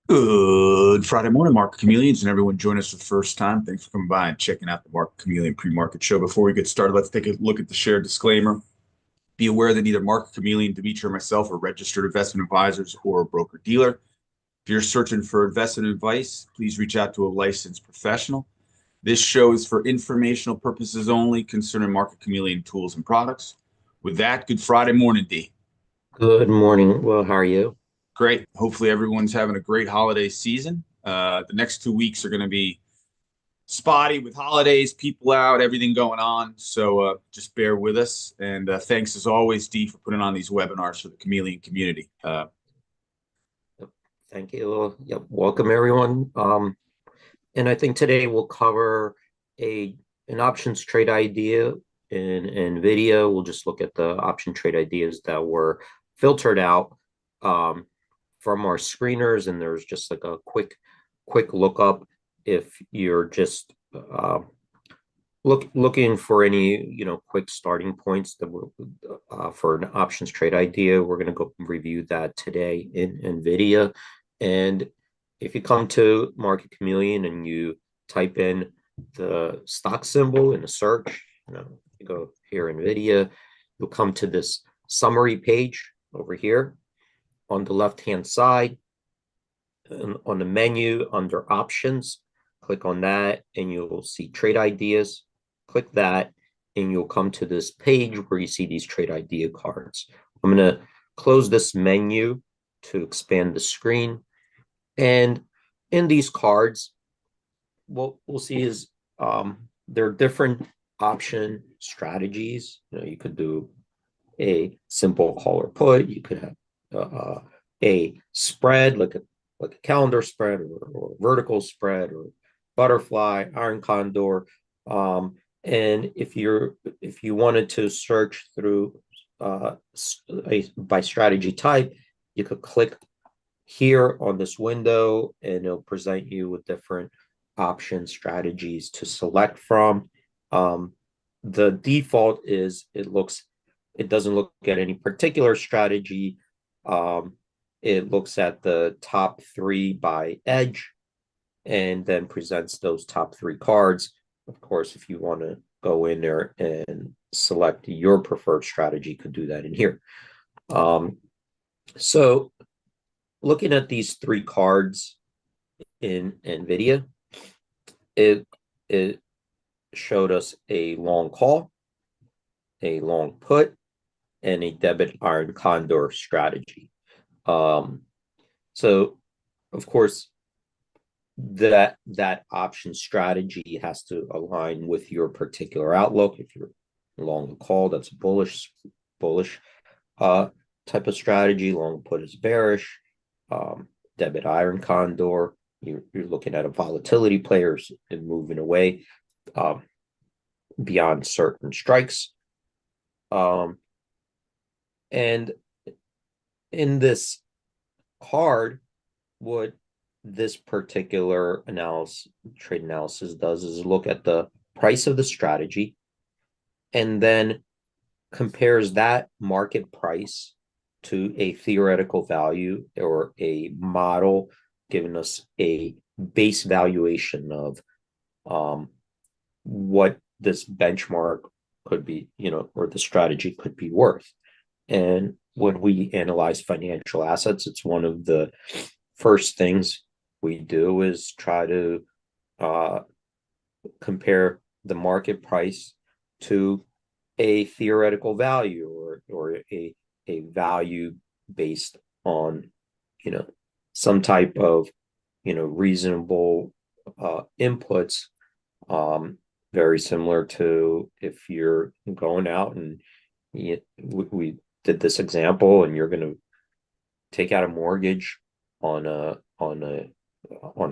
Good Friday morning, Market Chameleons, and everyone join us for the first time. Thanks for coming by and checking out the Market Chameleon pre-market show. Before we get started, let's take a look at the shared disclaimer. Be aware that neither Market Chameleon, Dimitri, or myself are registered investment advisors or a broker-dealer. If you're searching for investment advice, please reach out to a licensed professional. This show is for informational purposes only concerning Market Chameleon tools and products. With that, good Friday morning, D. Good morning. Well, how are you? Great. Hopefully everyone's having a great holiday season. The next 2 weeks are going to be spotty with holidays, people out, everything going on. So just bear with us. And thanks as always, Dee, for putting on these webinars for the Chameleon community. Yep, thank you. Yep, welcome everyone. And I think today we'll cover an options trade idea in Nvidia. We'll just look at the option trade ideas that were filtered out from our screeners, and there's just like a quick lookup if you're just looking for any quick starting points that for an options trade idea. We're going to go review that today in Nvidia. And if you come to Market Chameleon and you type in the stock symbol in the search, you go here Nvidia, you'll come to this summary page over here on the left hand side. And on the menu under options, click on that and you'll see trade ideas. Click that and you'll come to this page where you see these trade idea cards. I'm going to close this menu to expand the screen. And in these cards, what we'll see is there are different option strategies. You could do a simple call or put. You could have a spread, like a calendar spread, or vertical spread, or butterfly, iron condor. And if you wanted to search through by strategy type, you could click here on this window and it'll present you with different option strategies to select from. The default is it doesn't look at any particular strategy. It looks at the top three by edge and then presents those top three cards. Of course, if you want to go in there and select your preferred strategy, you could do that in here. So looking at these three cards in NVIDIA, it showed us a long call, a long put, and a debit iron condor strategy. So of course, that option strategy has to align with your particular outlook. If you're long a call, that's a bullish type of strategy. Long put is bearish. Debit iron condor, you're looking at a volatility players and moving away beyond certain strikes. And in this card, what this particular trade analysis does is look at the price of the strategy and then compares that market price to a theoretical value or a model, giving us a base valuation of what this benchmark could be, or the strategy could be worth. And when we analyze financial assets, it's one of the first things we do is try to compare the market price to a theoretical value or a value based on some type of reasonable inputs, very similar to if you're going out and we did this example and you're going to take out a mortgage on a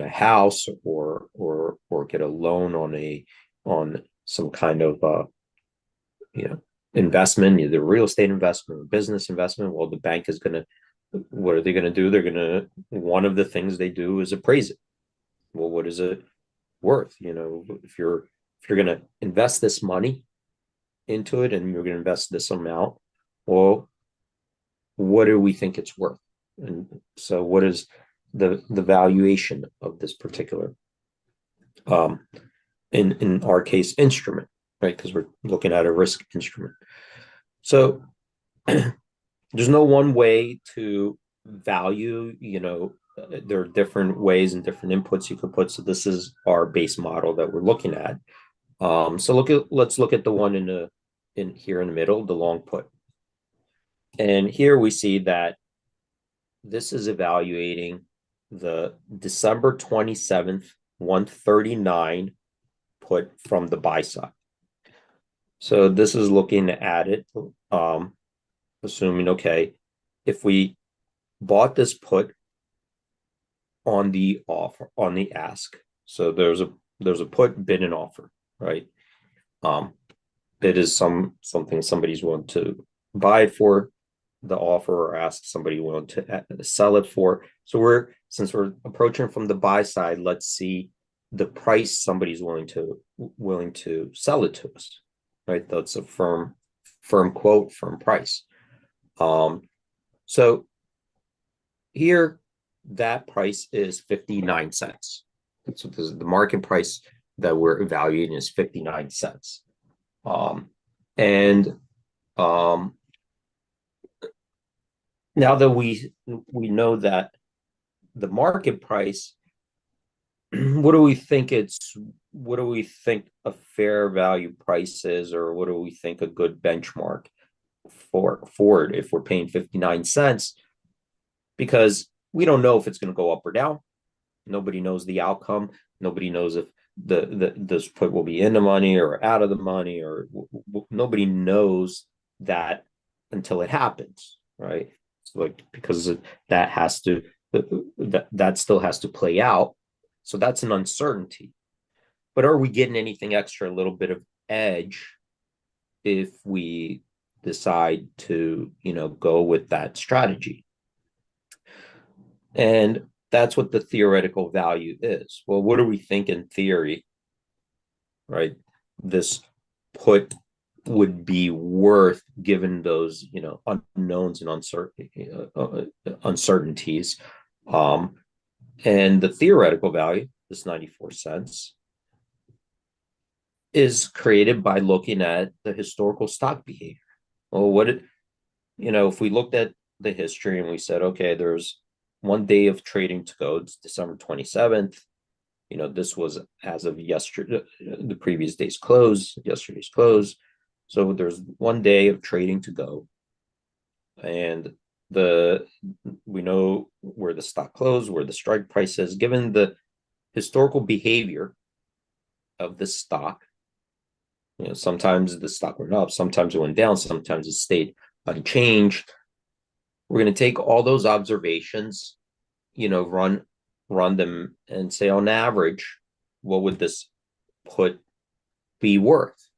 house or get a loan on some kind of investment, either real estate investment or business investment. Well, the bank is going to, what are they going to do? They're going to, one of the things they do is appraise it. Well, what is it worth? If you're going to invest this money into it and you're going to invest this amount, well, what do we think it's worth? And so what is the valuation of this particular um, in our case instrument, right? Because we're looking at a risk instrument. So there's no one way to value, there are different ways and different inputs you could put. So this is our base model that we're looking at. So let's look at the one in here in the middle, the long put. And here we see that this is evaluating the December 27th, 139 put from the buy side. So this is looking at it, assuming, okay, if we bought this put on the offer, on the ask, so there's a put, bid, and offer, right? Bid is something somebody's willing to buy it for, the offer or ask somebody willing to sell it for. So since we're approaching from the buy side, let's see the price somebody's willing to sell it to us, right? That's a firm quote, firm price. So here that price is 59 cents. So the market price that we're evaluating is 59 cents. Now that we know that the market price, what do we think a fair value price is, or what do we think a good benchmark for it if we're paying 59 cents? Because we don't know if it's going to go up or down. Nobody knows the outcome. Nobody knows if this put will be in the money or out of the money, or nobody knows that until it happens, right? So like, because that has to that still has to play out. So that's an uncertainty. But are we getting anything extra, a little bit of edge, if we decide to, go with that strategy? And that's what the theoretical value is. Well, what do we think in theory, right? This put would be worth given those, unknowns and uncertainties. And the theoretical value, this 94 cents, is created by looking at the historical stock behavior. Well, if we looked at the history and we said, okay, there's 1 day of trading to go, it's December 27th. This was as of yesterday, the previous day's close, yesterday's close. So there's 1 day of trading to go. And we know where the stock closed, where the strike price is, given the historical behavior of the stock. Sometimes the stock went up, sometimes it went down, sometimes it stayed unchanged. We're going to take all those observations, run them and say, on average, what would this put be worth,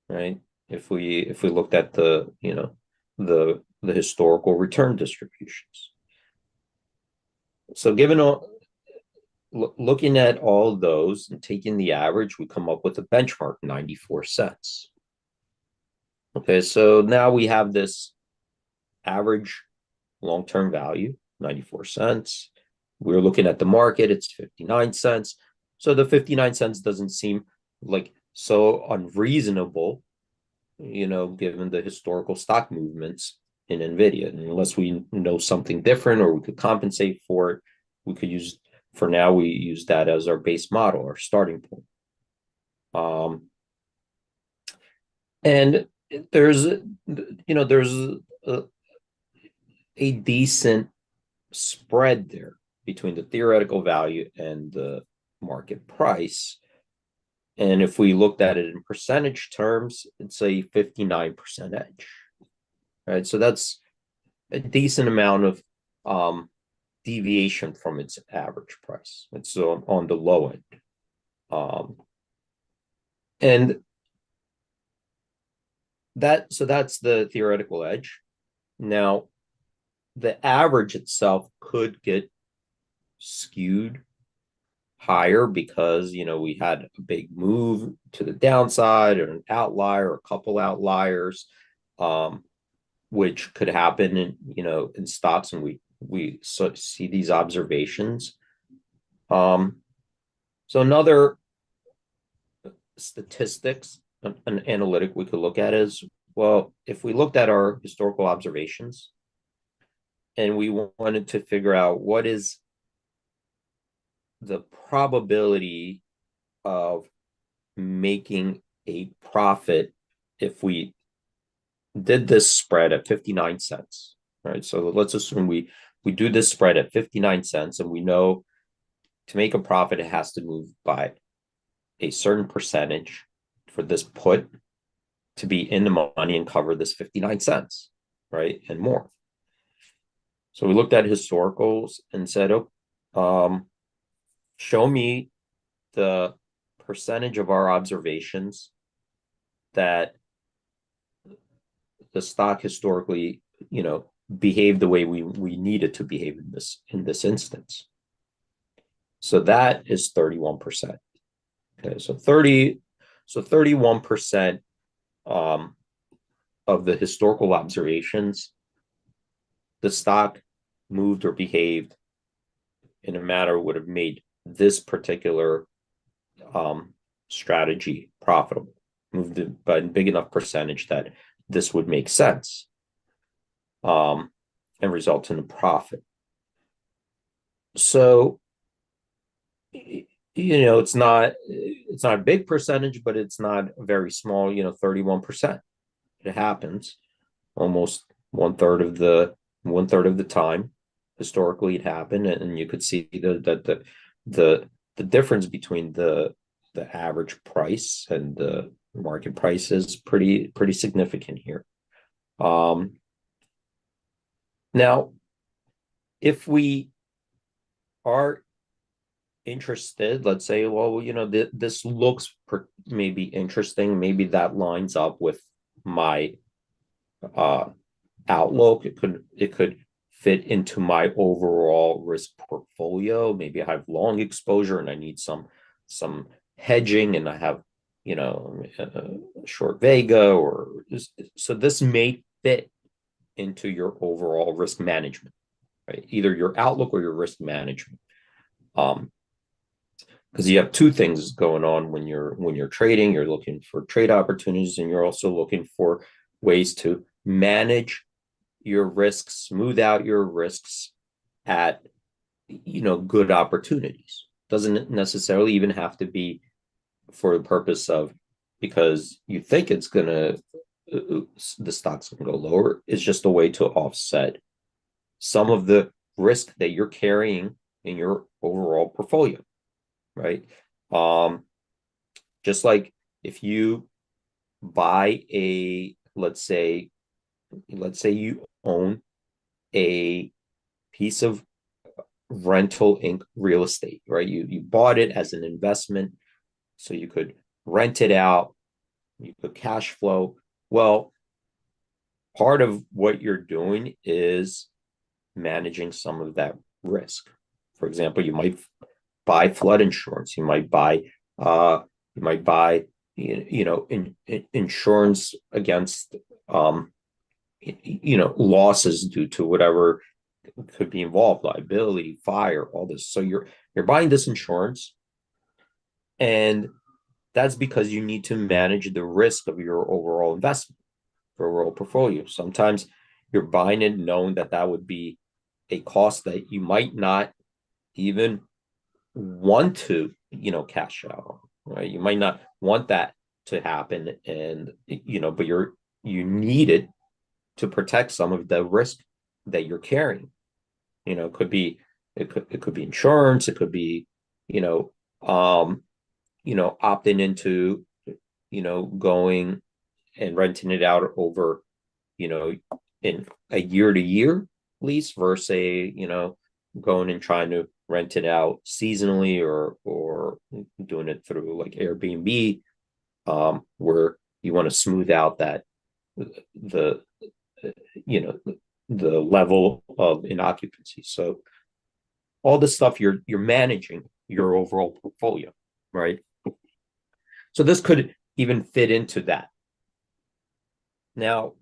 right? If we looked at the historical return distributions. So looking at all of those and taking the average, we come up with a benchmark, 94 cents. Okay, so now we have this average long-term value, 94 cents. We're looking at the market, it's 59 cents. So the 59 cents doesn't seem like so unreasonable, given the historical stock movements in Nvidia. And unless we know something different or we could compensate for it, we use that as our base model, our starting point. And there's a decent spread there between the theoretical value and the market price. And if we looked at it in percentage terms, it's a 59% edge, right? So that's a decent amount of deviation from its average price. It's on the low end. And that's the theoretical edge. Now, the average itself could get skewed higher because we had a big move to the downside, or an outlier, or a couple outliers, which could happen in stocks, and we see these observations. So another statistics, an analytic we could look at is, well, if we looked at our historical observations and we wanted to figure out what is the probability of making a profit if we did this spread at 59 cents, right? So let's assume we do this spread at 59 cents, and we know to make a profit, it has to move by a certain percentage for this put to be in the money and cover this 59 cents, right? And more. So we looked at historicals and said, oh, show me the percentage of our observations that the stock historically, behaved the way we needed to behave in this instance. So that is 31%. Okay, so 31% of the historical observations, the stock moved or behaved in a manner would have made this particular strategy profitable, moved it by a big enough percentage that this would make sense and result in a profit. So, it's not a big percentage, but it's not very small, 31%. It happens almost one third of the time. Historically, it happened, and you could see the difference between the average price and the market price is pretty significant here. Now, if we are interested, let's say, well, this looks maybe interesting, maybe that lines up with my outlook. It could fit into my overall risk portfolio. Maybe I have long exposure and I need some hedging, and I have short Vega, or so this may fit into your overall risk management, right? Either your outlook or your risk management. Because you have two things going on when you're trading. You're looking for trade opportunities, and you're also looking for ways to manage your risks, smooth out your risks at good opportunities. Doesn't necessarily even have to be for the purpose of because you think it's gonna the stock's gonna go lower. It's just a way to offset some of the risk that you're carrying in your overall portfolio, right? Just like if you buy let's say you own a piece of rental real estate, right? You bought it as an investment so you could rent it out, you could cash flow. Well, part of what you're doing is managing some of that risk. For example, you might buy flood insurance. You might buy insurance against losses due to whatever could be involved, liability, fire, all this. So you're buying this insurance, and that's because you need to manage the risk of your overall investment, your overall portfolio. Sometimes you're buying it knowing that would be a cost that you might not even want to, cash out, right? You might not want that to happen, and but you need it to protect some of the risk that you're carrying. It could be insurance, it could be opting into going and renting it out over in a year-to-year lease versus going and trying to rent it out seasonally or doing it through like Airbnb, where you want to smooth out that the level of inoccupancy. So all the stuff you're managing your overall portfolio, right? So this could even fit into that. Now,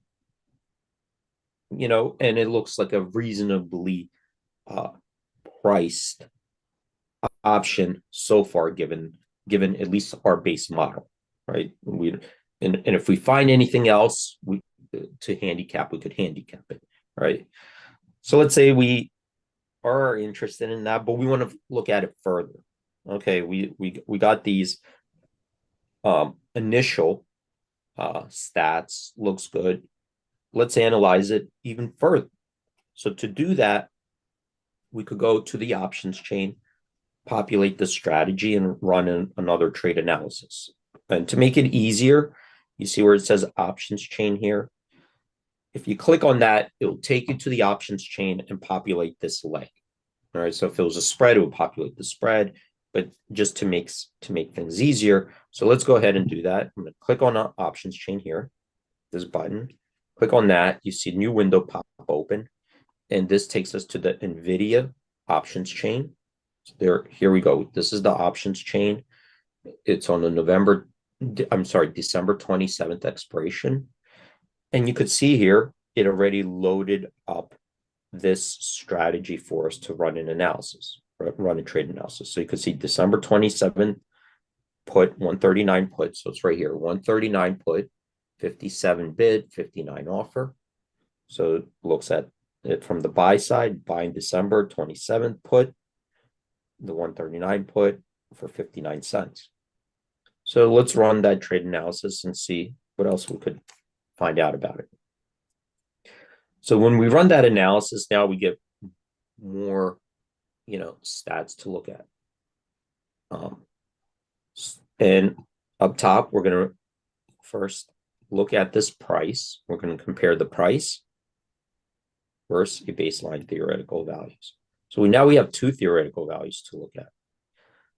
and it looks like a reasonably uh, priced option so far, given at least our base model, right? And if we find anything else to handicap, we could handicap it, right? So let's say we are interested in that, but we want to look at it further. Okay, we got these initial stats, looks good. Let's analyze it even further. So to do that, we could go to the options chain, populate the strategy, and run another trade analysis. And to make it easier, you see where it says options chain here. If you click on that, it will take you to the options chain and populate this leg. All right, so if it was a spread, it would populate the spread, but just to make things easier. So let's go ahead and do that. I'm going to click on options chain here, this button. Click on that. You see a new window pop open, and this takes us to the Nvidia options chain. So here we go. This is the options chain. It's on the December 27th expiration. And you could see here, it already loaded up this strategy for us to run an analysis, run a trade analysis. So you could see December 27th put, 139 put. So it's right here, 139 put, 57 bid, 59 offer. So it looks at it from the buy side, buying December 27th put, the 139 put for 59 cents. So let's run that trade analysis and see what else we could find out about it. So when we run that analysis, now we get more, stats to look at. And up top, we're going to first look at this price. We're going to compare the price versus a baseline theoretical values. So now we have two theoretical values to look at.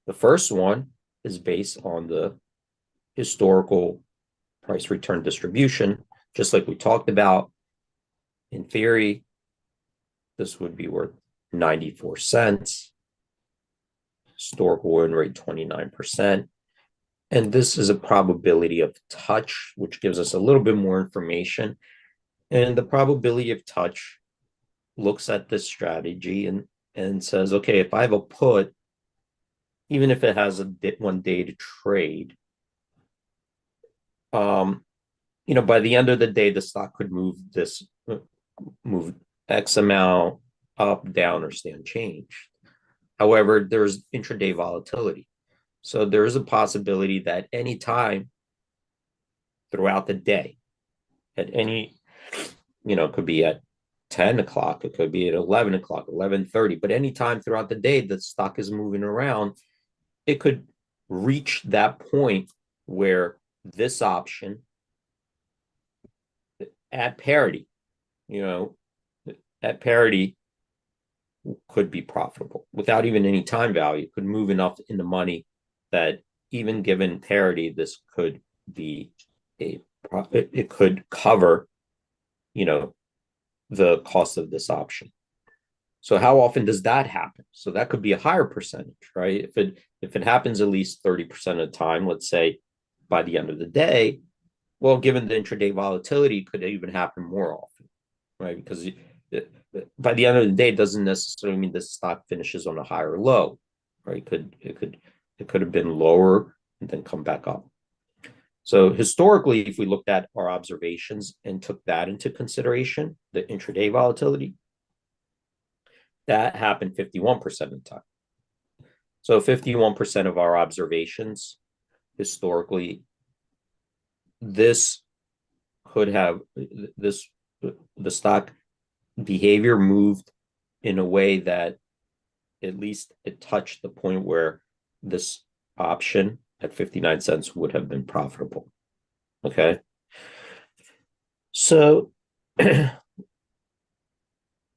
The first one is based on the historical price return distribution, just like we talked about. In theory, this would be worth 94 cents. Historical win rate 29%. And this is a probability of touch, which gives us a little bit more information. And the probability of touch looks at this strategy and says, okay, if I have a put, even if it has 1 day to trade, by the end of the day, the stock could move X amount up, down, or stay unchanged. However, there's intraday volatility. So there is a possibility that any time throughout the day, at any, it could be at 10 o'clock, it could be at 11 o'clock, 11:30, but any time throughout the day the stock is moving around, it could reach that point where this option at parity, could be profitable without even any time value, could move enough in the money that even given parity, this could be it could cover, the cost of this option. So how often does that happen? So that could be a higher percentage, right? If it happens at least 30% of the time, let's say by the end of the day, well, given the intraday volatility, it could even happen more often, right? Because by the end of the day, it doesn't necessarily mean the stock finishes on a higher low, right? It could have been lower and then come back up. So historically, if we looked at our observations and took that into consideration, the intraday volatility, that happened 51% of the time. So 51% of our observations historically, this could have the stock behavior moved in a way that at least it touched the point where this option at 59 cents would have been profitable. Okay. So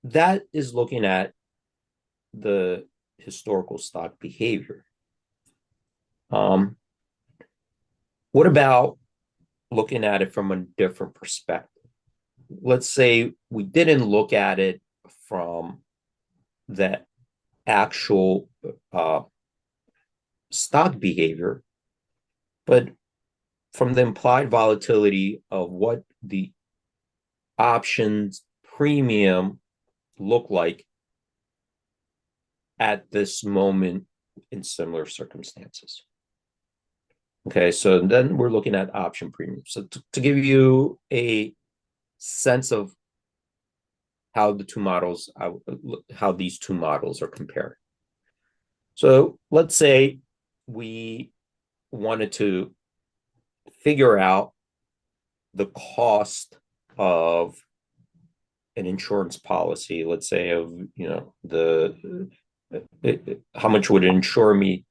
that is looking at the historical stock behavior. What about looking at it from a different perspective? Let's say we didn't look at it from the actual stock behavior, but from the implied volatility of what the options premium look like at this moment in similar circumstances. Okay, so then we're looking at option premium. So to give you a sense of how the two models, how these two models are compared. So let's say we wanted to figure out the cost of an insurance policy, let's say of, how much would it insure me?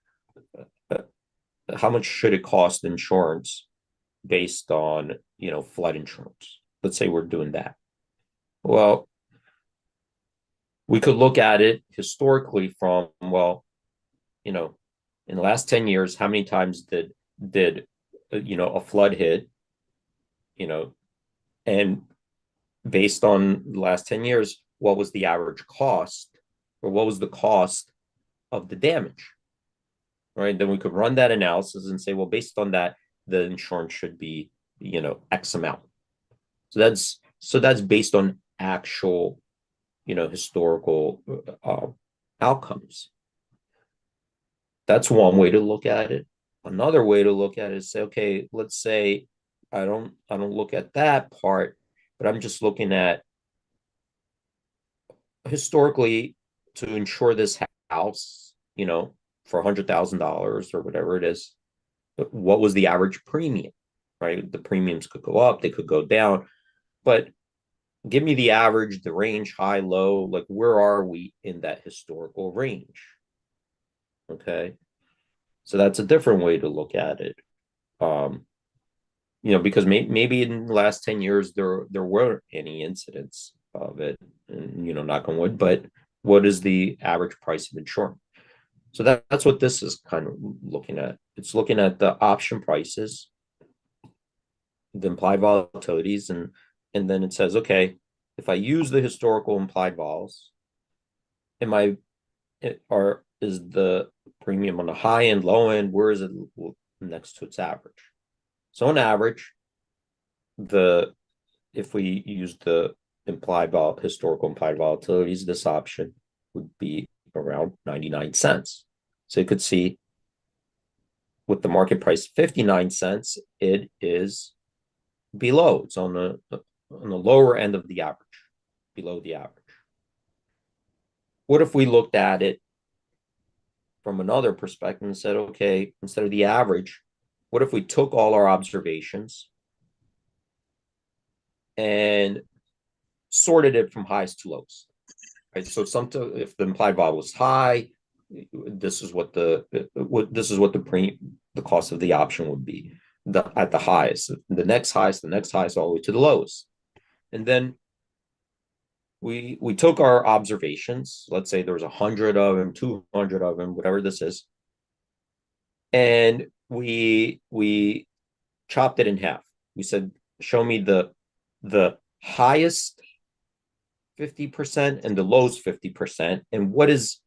How much should it cost insurance based on, flood insurance? Let's say we're doing that. Well, we could look at it historically from, in the last 10 years, how many times did a flood hit, and based on the last 10 years, what was the average cost, or what was the cost of the damage, right? Then we could run that analysis and say, well, based on that, the insurance should be, X amount. So that's based on actual, historical outcomes. That's one way to look at it. Another way to look at it is say, okay, let's say I don't look at that part, but I'm just looking at historically to insure this house, for $100,000 or whatever it is. What was the average premium, right? The premiums could go up, they could go down, but give me the average, the range, high, low, like where are we in that historical range? Okay. So that's a different way to look at it. Because maybe in the last 10 years, there weren't any incidents of it, and, knock on wood, but what is the average price of insurance? So that's what this is kind of looking at. It's looking at the option prices, the implied volatilities, and then it says, okay, if I use the historical implied vols, is the premium on the high end, low end, where is it next to its average? So on average, if we use the historical implied volatilities, this option would be around 99 cents. So you could see with the market price 59 cents, it is below. It's on the lower end of the average, below the average. What if we looked at it from another perspective and said, okay, instead of the average, what if we took all our observations and sorted it from highs to lows? Right. So if the implied vol was high, this is what the cost of the option would be at the highest, the next highest, all the way to the lowest. And then we took our observations. Let's say there was 100 of them, 200 of them, whatever this is, and we chopped it in half. We said, show me the highest 50% and the lowest 50%, and what is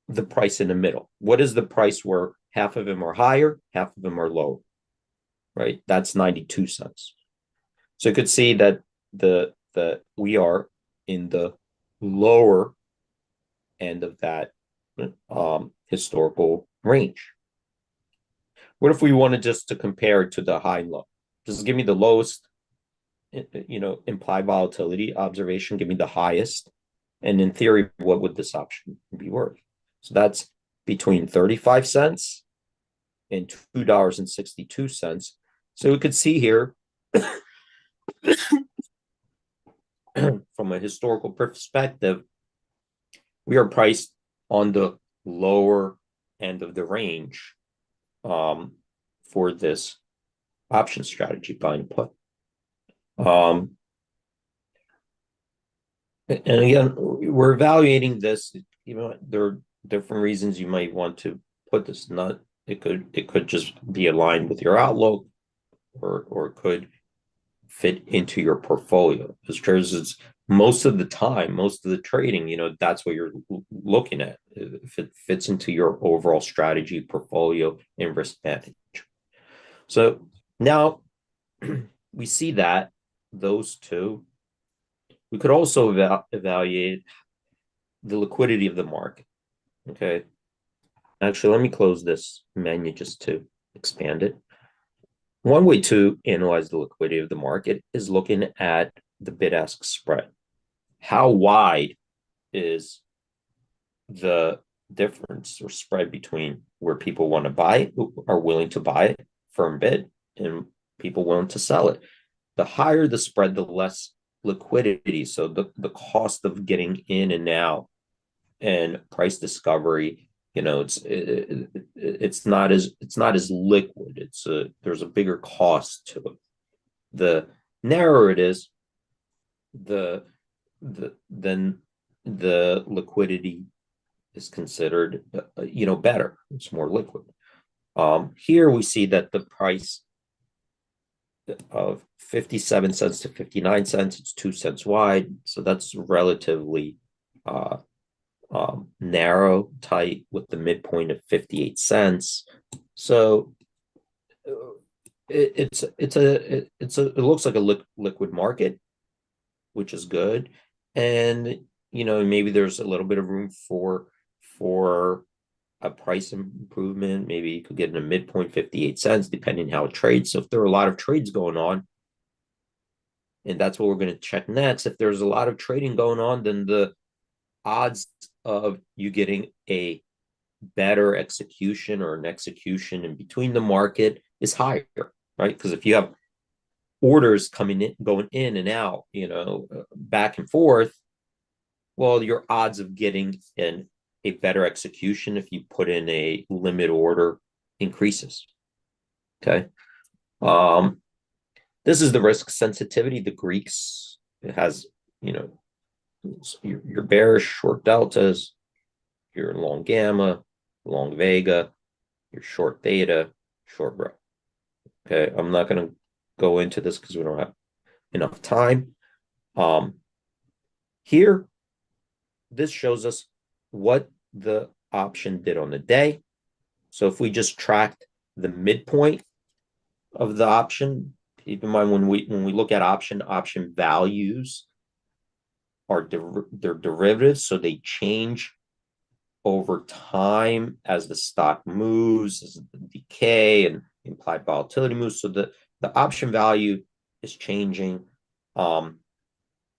the price in the middle? What is the price where half of them are higher, half of them are lower? Right? That's 92 cents. So you could see that we are in the lower end of that historical range. What if we wanted just to compare it to the high and low? Just give me the lowest, implied volatility observation, give me the highest. And in theory, what would this option be worth? So that's between 35 cents and $2.62. So we could see here from a historical perspective, we are priced on the lower end of the range for this option strategy, buy and put. And again, we're evaluating this. There are different reasons you might want to put this. It could just be aligned with your outlook, or it could fit into your portfolio. Because it's most of the time, most of the trading, that's what you're looking at. If it fits into your overall strategy, portfolio, and risk management. So now we see that those two. We could also evaluate the liquidity of the market. Okay. Actually, let me close this menu just to expand it. One way to analyze the liquidity of the market is looking at the bid-ask spread. How wide is the difference or spread between where people want to buy, are willing to buy it, firm bid, and people willing to sell it? The higher the spread, the less liquidity. So the cost of getting in and out and price discovery, it's not as liquid. There's a bigger cost to it. The narrower it is, then the liquidity is considered better. It's more liquid. Here we see that the price of 57 cents to 59 cents, it's 2 cents wide, so that's relatively narrow, tight, with the midpoint of 58 cents. So it looks like a liquid market, which is good. And maybe there's a little bit of room for a price improvement. Maybe you could get in a midpoint 58 cents, depending how it trades. So if there are a lot of trades going on, and that's what we're going to check next, if there's a lot of trading going on, then the odds of you getting a better execution or an execution in between the market is higher, right? Because if you have orders coming in, going in and out, back and forth, well, your odds of getting a better execution if you put in a limit order increases. Okay. This is the risk sensitivity. The Greeks, it has, your bearish short deltas, your long gamma, long vega, your short theta, short rho. Okay. I'm not going to go into this because we don't have enough time. Here, this shows us what the option did on the day. So if we just tracked the midpoint of the option, keep in mind when we look at option values are they're derivatives, so they change over time as the stock moves, as the decay and implied volatility moves. So the option value is changing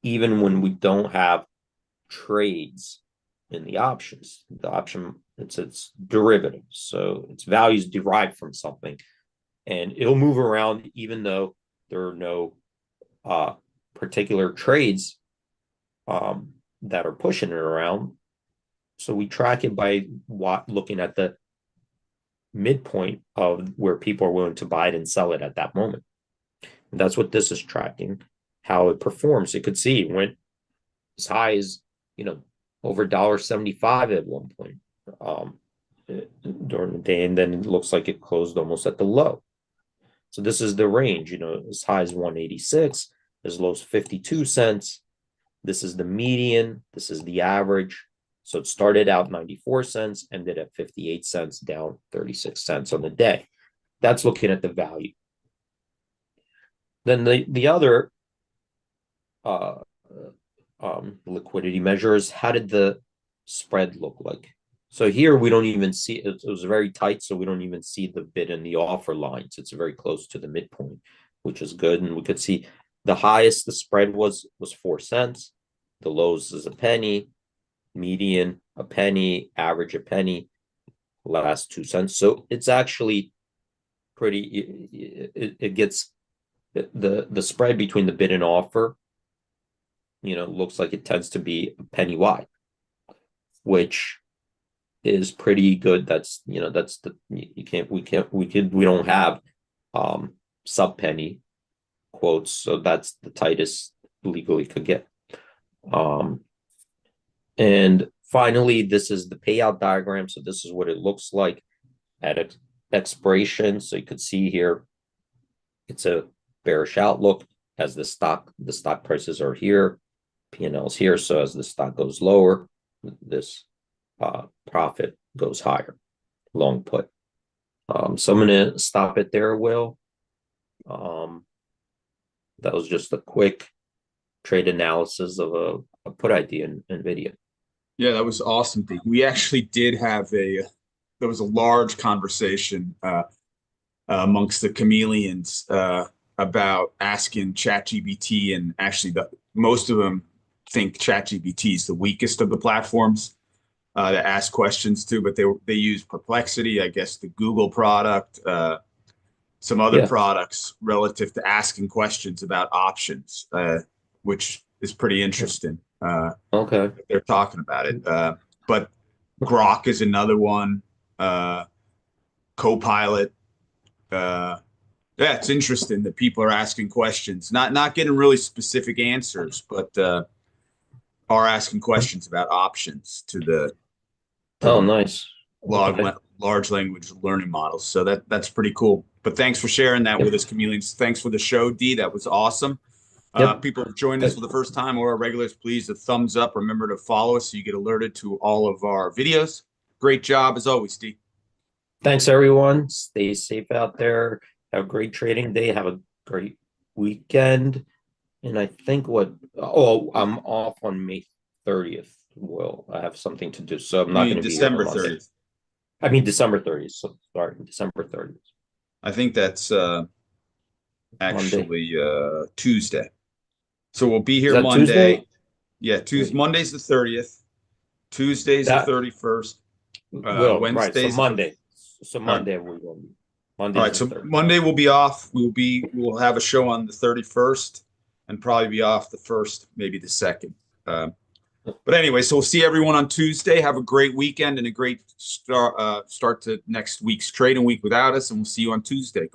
even when we don't have trades in the options. The option, it's derivative, so its value is derived from something, and it'll move around even though there are no particular trades that are pushing it around. So we track it by looking at the midpoint of where people are willing to buy it and sell it at that moment. And that's what this is tracking, how it performs. You could see it went as high as over $1.75 at one point during the day, and then it looks like it closed almost at the low. So this is the range, as high as 186, as low as 52 cents. This is the median. This is the average. So it started out 94 cents, ended at 58 cents, down 36 cents on the day. That's looking at the value. Then the other liquidity measures, how did the spread look like? So here we don't even see it was very tight, so we don't even see the bid and the offer lines. It's very close to the midpoint, which is good. And we could see the highest the spread was 4 cents, the lows is a penny, median a penny, average a penny, last 2 cents. So it's actually pretty, it gets the spread between the bid and offer, looks like it tends to be a penny wide, which is pretty good. That's that's the we don't have sub penny quotes, so that's the tightest legally could get. And finally, this is the payout diagram. So this is what it looks like at expiration. So you could see here, it's a bearish outlook as the stock prices are here, P&L's here. So as the stock goes lower, this profit goes higher, long put. So I'm going to stop it there, Will. That was just a quick trade analysis of a put idea in NVIDIA. Yeah, that was awesome. We actually did have there was a large conversation amongst the chameleons about asking ChatGPT, and actually most of them think ChatGPT is the weakest of the platforms to ask questions to, but they use Perplexity, I guess the Google product, some other Yeah. products relative to asking questions about options, which is pretty interesting. Okay. They're talking about it, but Grok is another one. Uh, Copilot. Yeah, it's interesting that people are asking questions, not getting really specific answers, but are asking questions about options to Oh, the nice. Okay. large language learning models. So that's pretty cool. But thanks for sharing that with Yep. us, chameleons. Thanks for the show, D. That was awesome. Yep. People who joined us for the first time or our regulars, please a thumbs up. Remember to follow us so you get alerted to all of our videos. Great job as always, D. Thanks, everyone. Stay safe out there. Have a great trading day. Have a great weekend. And I think I'm off on May 30th. Well, I have something to do, so I'm You not mean going to be here on December Monday. 30th? I mean December 30th. So sorry, December 30th. I think that's Monday. actually Tuesday. So we'll be Is here that Tuesday? Monday. Yeah, Tuesday. Wait, Monday's the 30th. Tuesday's the that 31st. right. So Wednesday's the first. Monday. So All right. Monday we will be. All Monday's right. the So 30th. Monday we'll be off. We'll have a show on the 31st and probably be off the first, maybe the second. But anyway, so we'll see everyone on Tuesday. Have a great weekend and a great start to next week's trading week without us, and we'll see you on Tuesday. Great.